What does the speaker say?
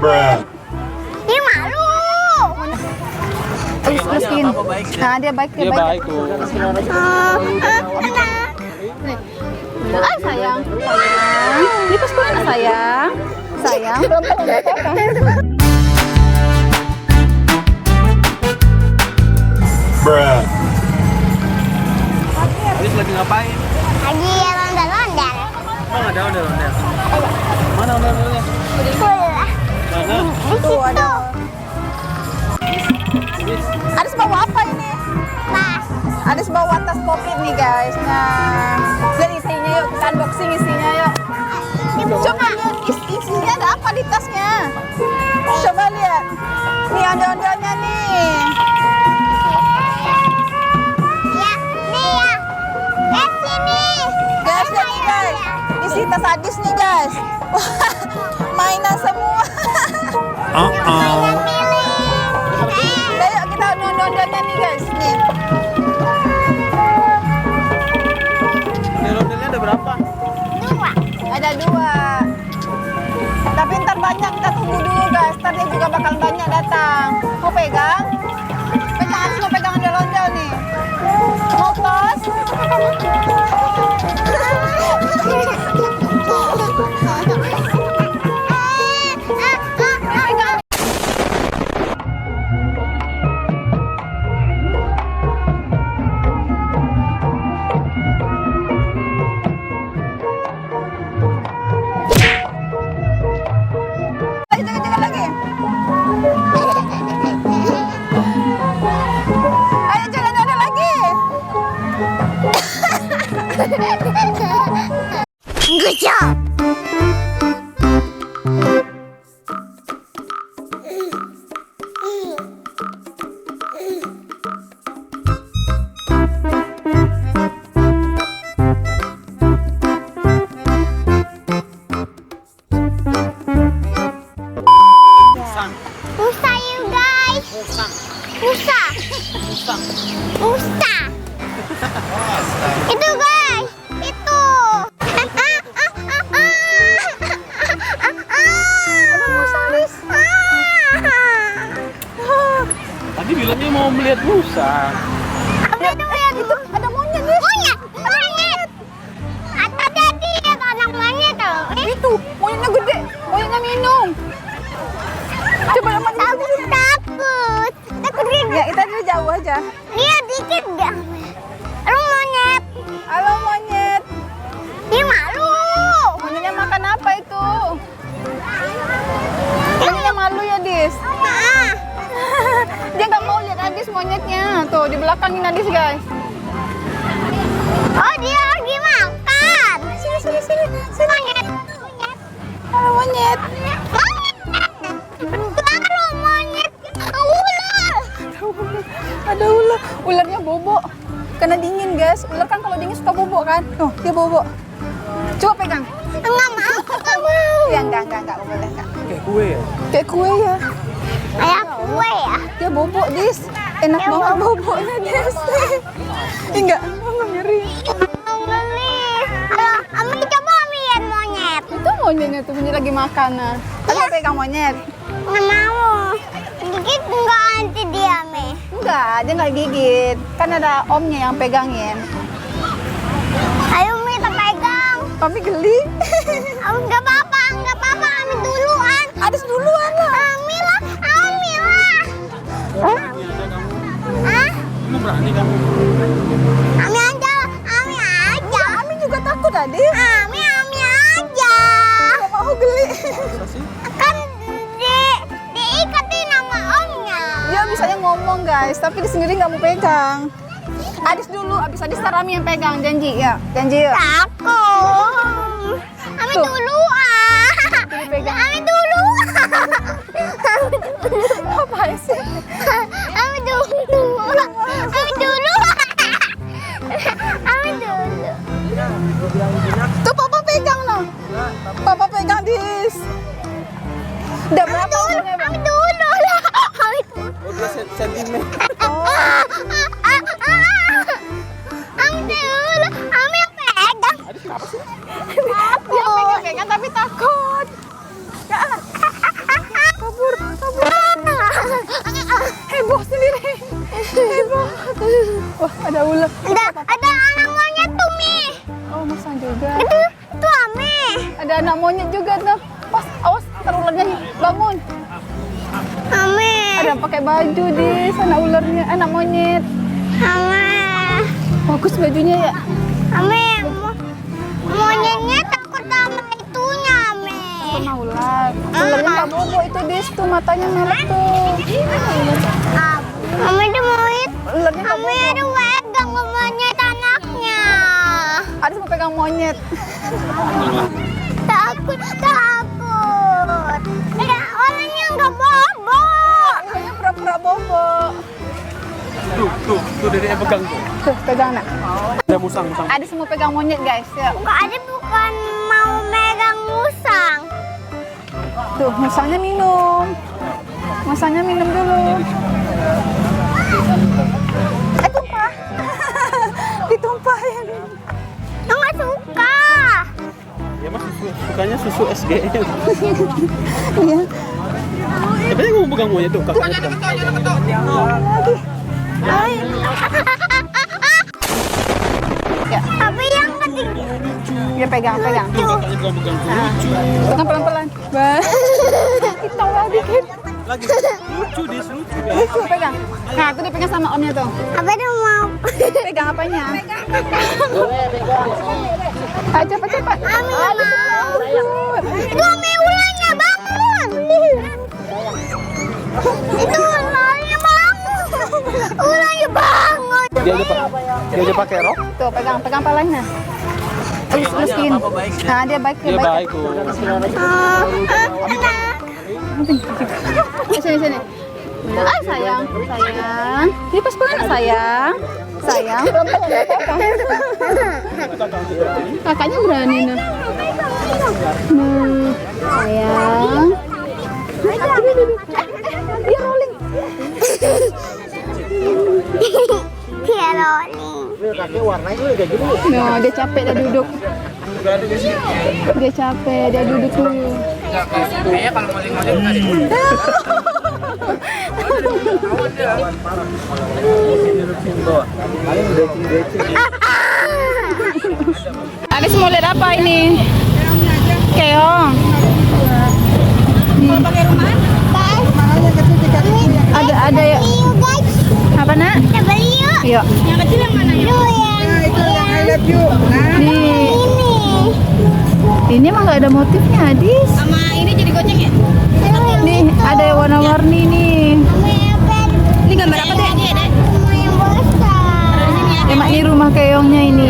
Dia malu. Miskin. Nah, dia baik. tuh. Ah, sayang. Ini pas mana sayang? Sayang. Alis lagi ngapain? Lagi ondel-ondel. Mana ada ondel-ondel? Mana ondel-ondelnya? Mana? Tuh ada. Ada bawa apa ini? Pas. Ada bawa tas covid nih guys. Nah, lihat isinya yuk, kita unboxing isinya yuk. Coba isinya ada apa di tasnya? Coba lihat. Nih ondel-ondelnya nih. Ya, nih ya. Sini. Guys, lihat nih guys. Isi tas Adis nih guys. Mainan semua. Ayo kita ondel-ondelnya nih guys. Nih. Ondel-ondelnya ada berapa? Ada 2. Tapi ntar banyak, kita tunggu dulu guys. Ntar dia juga bakal banyak datang. Mau pegang? Harus mau pegang ondel-ondel nih. Mau tos? Jangan lagi. Ayo jangan ada lagi. Good job. Musa you guys. Musa. Itu guys. Itu. Tadi bilangnya mau melihat musa. Itu ada monyet nih. Monyet. Atau tadi ada anak monyet tuh. Itu monyetnya gede. Monyetnya minum. Coba aman dulu. Takut. Ya, kita dulu jauh aja. Dia dikit dah. Lu monyet. Halo monyet. Dia malu. Monyetnya makan apa itu? Monyetnya malu ya, Dis? Dia nggak mau lihat Adis monyetnya. Tuh, di belakangin Adis, guys. Oh, dia lagi makan. Sini. Monyet. Halo monyet. Baru monyet. Ular. Ada ular. Ularnya bobo. Karena dingin, guys. Ular kan kalau dingin suka bobo kan? Tuh, dia bobo. Coba pegang. Enggak mau. Enggak mau. Ya, enggak boleh, enggak. Kayak kue ya? Kayak kue ya. Kayak kue ya. Dia bobo, Dis. Enak Dia banget bobo. bobonya, Dis. Enggak ngeri. Mau beli. Ayo, Ami coba lihat monyet. Itu monyetnya tuh, monyet lagi makan. Nah. Coba pegang monyet. Nggak mau. Dikit enggak nanti dia, Mi. Enggak, dia nggak gigit. Kan ada omnya yang pegangin. Ayo, Mi, kita pegang. Kami geli. Enggak apa-apa. Ami duluan. Adis duluan lah. Ami lah. Hah? Kamu berani kamu? Ami aja. Ami juga takut, Adis. Ami aja. Gak mau geli. Masa sih? Kan diikatin sama omnya. Dia bisanya ngomong, guys. Tapi dia sendiri nggak mau pegang. Adis dulu, abis Adis ntar Ami yang pegang. Janji ya? Janji ya? Takut. Ami Tuh. duluan. Dipegang. Ami duluan. Apaan sih? Ami duluan. Tuh papa pegang loh. Papa pegang, Dis. Udah berapa umurnya, Bang? Ami dulu lah. Oh, dia sentimen. Ami dulu. Ami yang pegang. Adis kenapa sih? Dia pegang-pegang tapi takut. Ada ular. Ada anak monyet tuh, Mi. Oh, masa juga. Itu Ami. Ada anak monyet juga tuh. Pas, awas, ntar ularnya bangun. Ami. Ada yang pakai baju di sana ularnya, anak monyet. Ami. Bagus bajunya ya. Ami. Monyetnya takut sama itunya, Ami. Kena ular. Ularnya nggak bobo itu dis tuh matanya merah tuh. Ami ada monyet. Ularnya nggak Ami bobo. ada pegang monyet anaknya. Ada mau pegang monyet. Takut. Orangnya nggak bobo. Ularnya pura-pura bobo. Tuh dedeknya pegang tuh. Tuh pegang nak. Ada musang. Ada semua pegang monyet guys ya. Enggak ada bukan mau megang musang. Tuh musangnya minum. Musangnya minum dulu. Tumpah. Ditumpahin. Enggak suka. Ya mas sukanya susu SGM. Iya. Tapi kamu pegang monyet tuh kakaknya. Ya. Tapi yang ketiga Ya pegang. Kakaknya kamu pegang tuh. Pegang pelan-pelan. Kita dikit. Lagi lucu dis lucu. Lucu pegang. Nah, itu dipegang sama omnya tuh. apa dia mau? Pegang apanya? Ayo cepat. Ami Ayo mau. cepat. Itu Ami ularnya bangun. Itu ularnya bangun. Ularnya bangun. Dia aja pakai rok. Tuh pegang palanya. Lusin. Nah, dia baik. Dia baik tuh. Sini. Ah, sayang. Ini pas banget sayang. Kakaknya berani nah. Sayang. Dia rolling. Dia rolling. No, dia capek dah duduk. Dia duduk dulu. Anis mau lihat apa ini? Keong. Ada ya. Yuk guys, Apa nak? kita beli yuk. Yuk. Yang kecil yang mana? Nih. Ini. Ini emang nggak ada motifnya, Adis. Sama ini jadi goceng ya? Nih, ada yang warna-warni nih. Ini gambar apa deh? Sama yang besar. Emak ini rumah keongnya ini.